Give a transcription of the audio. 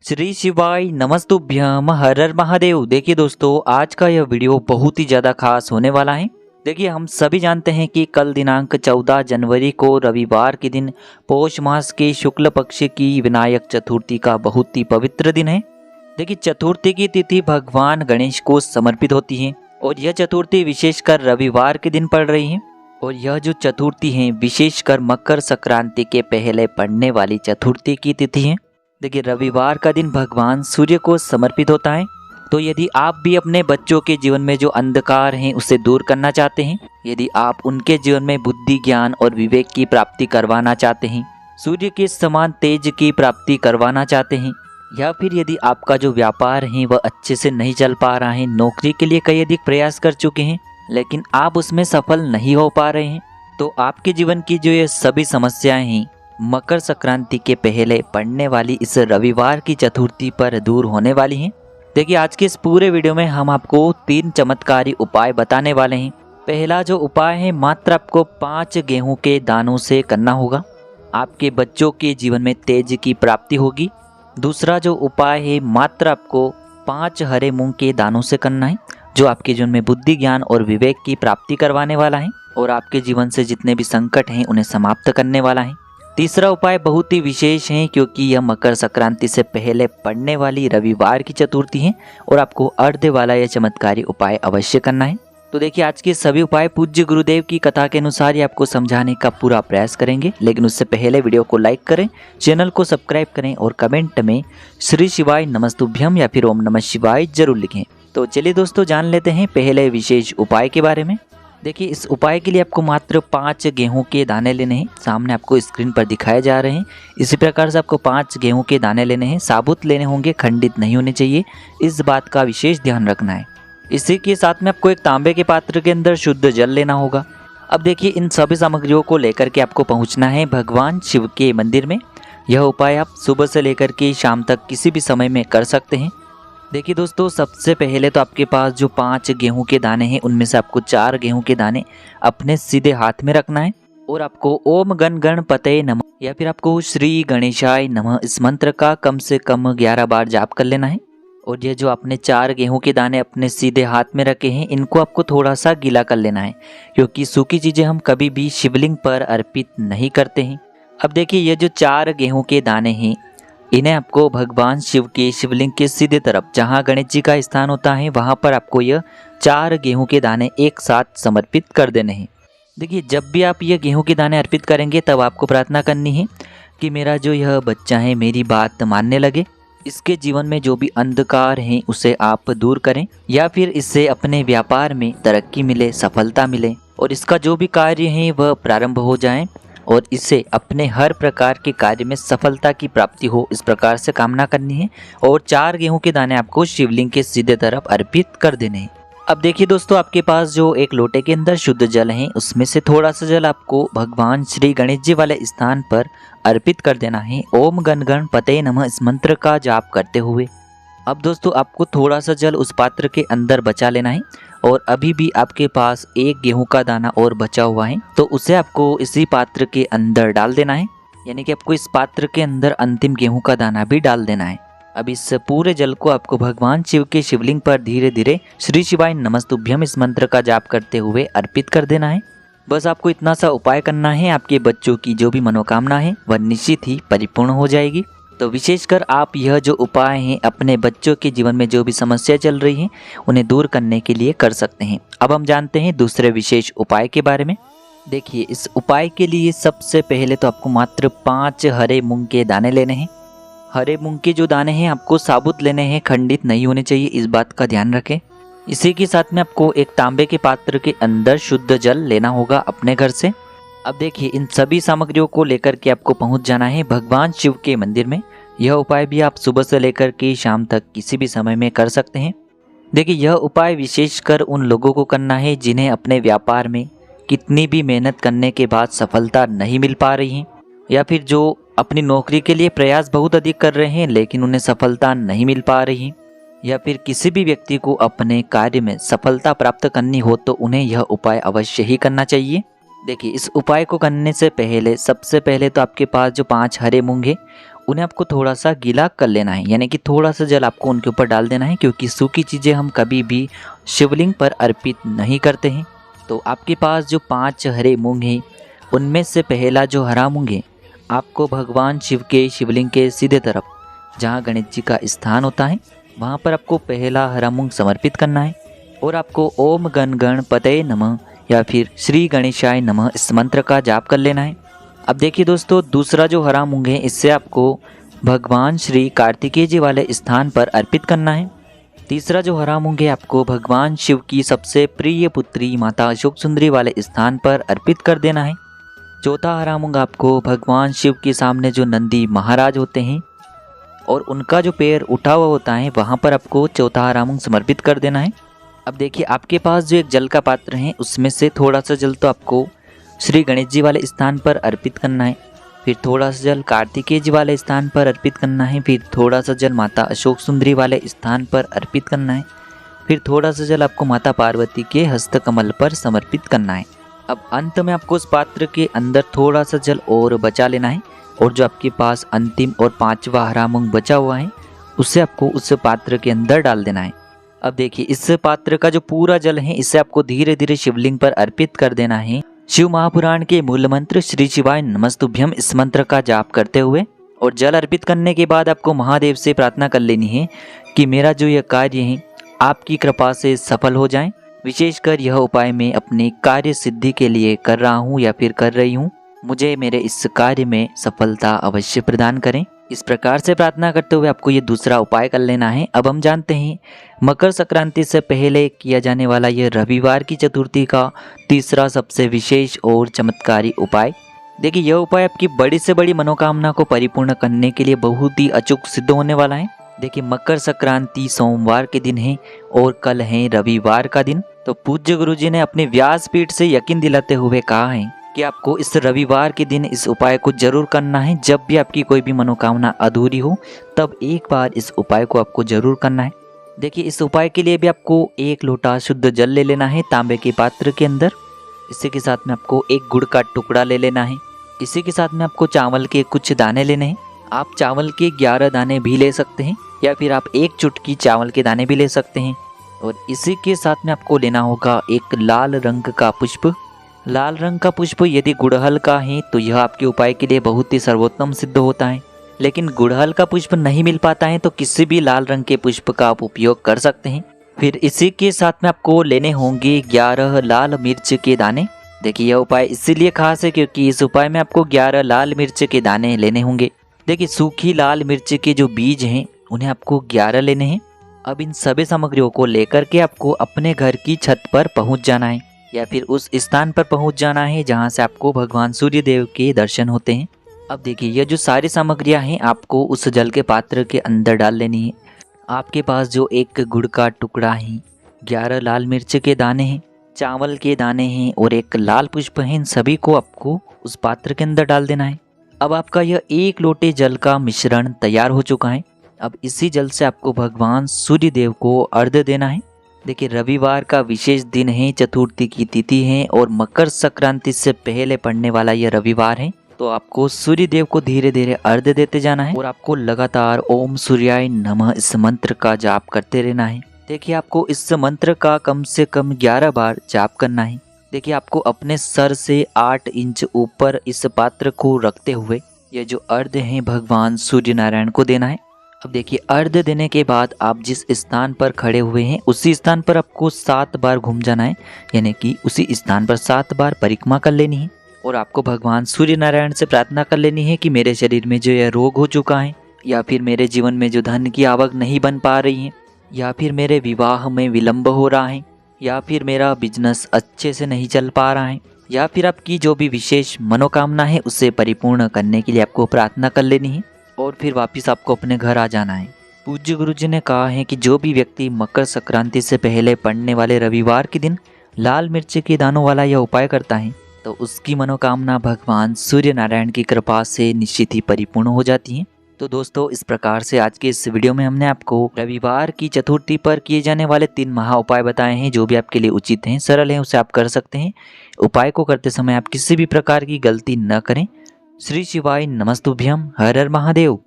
श्री शिवाय नमस्तुभ्यम हर हर महादेव। देखिए दोस्तों, आज का यह वीडियो बहुत ही ज़्यादा खास होने वाला है। देखिए, हम सभी जानते हैं कि कल दिनांक 14 जनवरी को रविवार के दिन पौष मास के शुक्ल पक्ष की विनायक चतुर्थी का बहुत ही पवित्र दिन है। देखिए, चतुर्थी की तिथि भगवान गणेश को समर्पित होती है और यह चतुर्थी विशेषकर रविवार के दिन पड़ रही है। और यह जो चतुर्थी है विशेषकर मकर संक्रांति के पहले पड़ने वाली चतुर्थी की तिथि है। देखिए, रविवार का दिन भगवान सूर्य को समर्पित होता है। तो यदि आप भी अपने बच्चों के जीवन में जो अंधकार हैं उसे दूर करना चाहते हैं, यदि आप उनके जीवन में बुद्धि, ज्ञान और विवेक की प्राप्ति करवाना चाहते हैं, सूर्य के समान तेज की प्राप्ति करवाना चाहते हैं, या फिर यदि आपका जो व्यापार है वह अच्छे से नहीं चल पा रहा है, नौकरी के लिए कई अधिक प्रयास कर चुके हैं लेकिन आप उसमें सफल नहीं हो पा रहे हैं, तो आपके जीवन की जो ये सभी समस्याएं हैं मकर संक्रांति के पहले पड़ने वाली इस रविवार की चतुर्थी पर दूर होने वाली हैं। देखिए, आज के इस पूरे वीडियो में हम आपको 3 चमत्कारी उपाय बताने वाले हैं। पहला जो उपाय है, मात्र आपको 5 गेहूं के दानों से करना होगा। आपके बच्चों के जीवन में तेज की प्राप्ति होगी। दूसरा जो उपाय है, मात्र आपको 5 हरे मूंग के दानों से करना है, जो आपके जीवन में बुद्धि, ज्ञान और विवेक की प्राप्ति करवाने वाला है और आपके जीवन से जितने भी संकट हैं उन्हें समाप्त करने वाला है। तीसरा उपाय बहुत ही विशेष है क्योंकि यह मकर संक्रांति से पहले पड़ने वाली रविवार की चतुर्थी है और आपको अर्ध वाला यह चमत्कारी उपाय अवश्य करना है। तो देखिए, आज के सभी उपाय पूज्य गुरुदेव की कथा के अनुसार ही आपको समझाने का पूरा प्रयास करेंगे, लेकिन उससे पहले वीडियो को लाइक करें, चैनल को सब्सक्राइब करें और कमेंट में श्री शिवाय नमस्तुभ्यम या फिर ओम नमः शिवाय जरूर लिखें। तो चलिए दोस्तों, जान लेते हैं पहले विशेष उपाय के बारे में। देखिए, इस उपाय के लिए आपको मात्र 5 गेहूं के दाने लेने हैं। सामने आपको स्क्रीन पर दिखाए जा रहे हैं। इसी प्रकार से आपको 5 गेहूं के दाने लेने हैं। साबुत लेने होंगे, खंडित नहीं होने चाहिए, इस बात का विशेष ध्यान रखना है। इसी के साथ में आपको एक तांबे के पात्र के अंदर शुद्ध जल लेना होगा। अब देखिए, इन सभी सामग्रियों को लेकर के आपको पहुँचना है भगवान शिव के मंदिर में। यह उपाय आप सुबह से लेकर के शाम तक किसी भी समय में कर सकते हैं। देखिए दोस्तों, सबसे पहले तो आपके पास जो 5 गेहूं के दाने हैं उनमें से आपको 4 गेहूं के दाने अपने सीधे हाथ में रखना है और आपको ओम गण गणपतये नमः या फिर आपको श्री गणेशाय नमः इस मंत्र का कम से कम 11 बार जाप कर लेना है। और ये जो आपने 4 गेहूं के दाने अपने सीधे हाथ में रखे हैं, इनको आपको थोड़ा सा गीला कर लेना है क्योंकि सूखी चीज़ें हम कभी भी शिवलिंग पर अर्पित नहीं करते हैं। अब देखिए, ये जो 4 गेहूं के दाने हैं इन्हें आपको भगवान शिव के शिवलिंग के सीधे तरफ जहां गणेश जी का स्थान होता है वहां पर आपको यह 4 गेहूं के दाने एक साथ समर्पित कर देने हैं। देखिए, जब भी आप ये गेहूं के दाने अर्पित करेंगे तब आपको प्रार्थना करनी है कि मेरा जो यह बच्चा है मेरी बात मानने लगे, इसके जीवन में जो भी अंधकार है उसे आप दूर करें, या फिर इससे अपने व्यापार में तरक्की मिले, सफलता मिले और इसका जो भी कार्य है वह प्रारंभ हो जाए और इसे अपने हर प्रकार के कार्य में सफलता की प्राप्ति हो, इस प्रकार से कामना करनी है। और 4 गेहूं के दाने आपको शिवलिंग के सीधे तरफ अर्पित कर देने हैं। अब देखिए दोस्तों, आपके पास जो एक लोटे के अंदर शुद्ध जल है उसमें से थोड़ा सा जल आपको भगवान श्री गणेश जी वाले स्थान पर अर्पित कर देना है। ओम गण गणपतये नमः इस मंत्र का जाप करते हुए अब दोस्तों आपको थोड़ा सा जल उस पात्र के अंदर बचा लेना है और अभी भी आपके पास 1 गेहूं का दाना और बचा हुआ है तो उसे आपको इसी पात्र के अंदर डाल देना है, यानी कि आपको इस पात्र के अंदर अंतिम गेहूं का दाना भी डाल देना है। अब इस पूरे जल को आपको भगवान शिव के शिवलिंग पर धीरे धीरे श्री शिवाय नमस्तुभ्यम इस मंत्र का जाप करते हुए अर्पित कर देना है। बस आपको इतना सा उपाय करना है, आपके बच्चों की जो भी मनोकामना है वह निश्चित ही परिपूर्ण हो जाएगी। तो विशेषकर आप यह जो उपाय हैं अपने बच्चों के जीवन में जो भी समस्या चल रही है उन्हें दूर करने के लिए कर सकते हैं। अब हम जानते हैं दूसरे विशेष उपाय के बारे में। देखिए, इस उपाय के लिए सबसे पहले तो आपको मात्र 5 हरे मूंग के दाने लेने हैं। हरे मूंग के जो दाने हैं आपको साबुत लेने हैं, खंडित नहीं होने चाहिए, इस बात का ध्यान रखें। इसी के साथ में आपको एक तांबे के पात्र के अंदर शुद्ध जल लेना होगा अपने घर से। अब देखिए, इन सभी सामग्रियों को लेकर के आपको पहुंच जाना है भगवान शिव के मंदिर में। यह उपाय भी आप सुबह से लेकर के शाम तक किसी भी समय में कर सकते हैं। देखिए, यह उपाय विशेषकर उन लोगों को करना है जिन्हें अपने व्यापार में कितनी भी मेहनत करने के बाद सफलता नहीं मिल पा रही है, या फिर जो अपनी नौकरी के लिए प्रयास बहुत अधिक कर रहे हैं लेकिन उन्हें सफलता नहीं मिल पा रही है, या फिर किसी भी व्यक्ति को अपने कार्य में सफलता प्राप्त करनी हो तो उन्हें यह उपाय अवश्य ही करना चाहिए। देखिए, इस उपाय को करने से पहले सबसे पहले तो आपके पास जो 5 हरे मूंग है उन्हें आपको थोड़ा सा गीला कर लेना है, यानी कि थोड़ा सा जल आपको उनके ऊपर डाल देना है, क्योंकि सूखी चीज़ें हम कभी भी शिवलिंग पर अर्पित नहीं करते हैं। तो आपके पास जो 5 हरे मूंग हैं, उनमें से पहला जो हरा मूंग है आपको भगवान शिव के शिवलिंग के सीधे तरफ जहाँ गणेश जी का स्थान होता है वहाँ पर आपको पहला हरा मूंग समर्पित करना है। और आपको ओम गण गणपतये नमः या फिर श्री गणेशाय नमः इस मंत्र का जाप कर लेना है। अब देखिए दोस्तों, दूसरा जो हरा मूंग है इससे आपको भगवान श्री कार्तिकेय जी वाले स्थान पर अर्पित करना है। तीसरा जो हरा मूंग है आपको भगवान शिव की सबसे प्रिय पुत्री माता अशोक सुंदरी वाले स्थान पर अर्पित कर देना है। चौथा हरा मूंग आपको भगवान शिव के सामने जो नंदी महाराज होते हैं और उनका जो पैर उठा हुआ होता है वहाँ पर आपको चौथा हरा मूंग समर्पित कर देना है। अब देखिए, आपके पास जो एक जल का पात्र है उसमें से थोड़ा सा जल तो आपको श्री गणेश जी वाले स्थान पर अर्पित करना है, फिर थोड़ा सा जल कार्तिकेय जी वाले स्थान पर अर्पित करना है, फिर थोड़ा सा जल माता अशोक सुंदरी वाले स्थान पर अर्पित करना है, फिर थोड़ा सा जल आपको माता पार्वती के हस्तकमल पर समर्पित करना है। अब अंत में आपको उस पात्र के अंदर थोड़ा सा जल और बचा लेना है और जो आपके पास अंतिम और 5वां हरा मूंग बचा हुआ है उसे आपको उस पात्र के अंदर डाल देना है। अब देखिए, इस पात्र का जो पूरा जल है इसे आपको धीरे धीरे शिवलिंग पर अर्पित कर देना है। शिव महापुराण के मूल मंत्र श्री शिवाय नमस्तुभ्यम इस मंत्र का जाप करते हुए और जल अर्पित करने के बाद आपको महादेव से प्रार्थना कर लेनी है कि मेरा जो यह कार्य है आपकी कृपा से सफल हो जाए। विशेषकर यह उपाय मैं अपने कार्य सिद्धि के लिए कर रहा हूँ या फिर कर रही हूँ, मुझे मेरे इस कार्य में सफलता अवश्य प्रदान करें। इस प्रकार से प्रार्थना करते हुए आपको ये दूसरा उपाय कर लेना है। अब हम जानते हैं मकर संक्रांति से पहले किया जाने वाला यह रविवार की चतुर्थी का तीसरा सबसे विशेष और चमत्कारी उपाय। देखिए, यह उपाय आपकी बड़ी से बड़ी मनोकामना को परिपूर्ण करने के लिए बहुत ही अचूक सिद्ध होने वाला है। देखिए, मकर संक्रांति सोमवार के दिन है और कल है रविवार का दिन। तो पूज्य गुरुजी ने अपने व्यासपीठ से यकीन दिलाते हुए कहा है कि आपको इस रविवार के दिन इस उपाय को जरूर करना है। जब भी आपकी कोई भी मनोकामना अधूरी हो तब एक बार इस उपाय को आपको जरूर करना है। देखिए, इस उपाय के लिए भी आपको 1 लोटा शुद्ध जल ले लेना है तांबे के पात्र के अंदर। इसी के साथ में आपको 1 गुड़ का टुकड़ा ले लेना है। इसी के साथ में आपको चावल के कुछ दाने लेने हैं। आप चावल के 11 दाने भी ले सकते हैं या फिर आप 1 चुटकी चावल के दाने भी ले सकते हैं। और इसी के साथ में आपको लेना होगा एक लाल रंग का पुष्प। लाल रंग का पुष्प यदि गुड़हल का है तो यह आपके उपाय के लिए बहुत ही सर्वोत्तम सिद्ध होता है। लेकिन गुड़हल का पुष्प नहीं मिल पाता है तो किसी भी लाल रंग के पुष्प का आप उपयोग कर सकते हैं। फिर इसी के साथ में आपको लेने होंगे 11 लाल मिर्च के दाने। देखिए, यह उपाय इसीलिए खास है क्योंकि इस उपाय में आपको 11 लाल मिर्च के दाने लेने होंगे। देखिए, सूखी लाल मिर्च के जो बीज हैं उन्हें आपको 11 लेने हैं। अब इन सभी सामग्रियों को लेकर के आपको अपने घर की छत पर पहुंच जाना है या फिर उस स्थान पर पहुंच जाना है जहां से आपको भगवान सूर्य देव के दर्शन होते हैं। अब देखिए, ये जो सारी सामग्रियां हैं आपको उस जल के पात्र के अंदर डाल लेनी है। आपके पास जो 1 गुड़ का टुकड़ा है, 11 लाल मिर्च के दाने हैं, चावल के दाने हैं और 1 लाल पुष्प है, इन सभी को आपको उस पात्र के अंदर डाल देना है। अब आपका यह 1 लोटे जल का मिश्रण तैयार हो चुका है। अब इसी जल से आपको भगवान सूर्य देव को अर्घ्य देना है। देखिए, रविवार का विशेष दिन है, चतुर्थी की तिथि है और मकर संक्रांति से पहले पड़ने वाला यह रविवार है। तो आपको सूर्य देव को धीरे धीरे अर्घ्य देते जाना है और आपको लगातार ओम सूर्याय नमः इस मंत्र का जाप करते रहना है। देखिए, आपको इस मंत्र का कम से कम 11 बार जाप करना है। देखिए, आपको अपने सर से 8 इंच ऊपर इस पात्र को रखते हुए यह जो अर्घ्य है भगवान सूर्य नारायण को देना है। अब देखिए, अर्घ्य देने के बाद आप जिस स्थान पर खड़े हुए हैं उसी स्थान पर आपको 7 बार घूम जाना है, यानी कि उसी स्थान पर 7 बार परिक्रमा कर लेनी है। और आपको भगवान सूर्य नारायण से प्रार्थना कर लेनी है कि मेरे शरीर में जो यह रोग हो चुका है या फिर मेरे जीवन में जो धन की आवक नहीं बन पा रही है या फिर मेरे विवाह में विलंब हो रहा है या फिर मेरा बिजनेस अच्छे से नहीं चल पा रहा है या फिर आपकी जो भी विशेष मनोकामना है उसे परिपूर्ण करने के लिए आपको प्रार्थना कर लेनी है और फिर वापस आपको अपने घर आ जाना है। पूज्य गुरुजी ने कहा है कि जो भी व्यक्ति मकर संक्रांति से पहले पड़ने वाले रविवार के दिन लाल मिर्च के दानों वाला यह उपाय करता है तो उसकी मनोकामना भगवान सूर्य नारायण की कृपा से निश्चित ही परिपूर्ण हो जाती है। तो दोस्तों, इस प्रकार से आज के इस वीडियो में हमने आपको रविवार की चतुर्थी पर किए जाने वाले 3 महा उपाय बताए हैं जो भी आपके लिए उचित हैं, सरल हैं, उसे आप कर सकते हैं। उपाय को करते समय आप किसी भी प्रकार की गलती न करें। श्री शिवाय नमस्तुभ्यम। हर हर महादेव।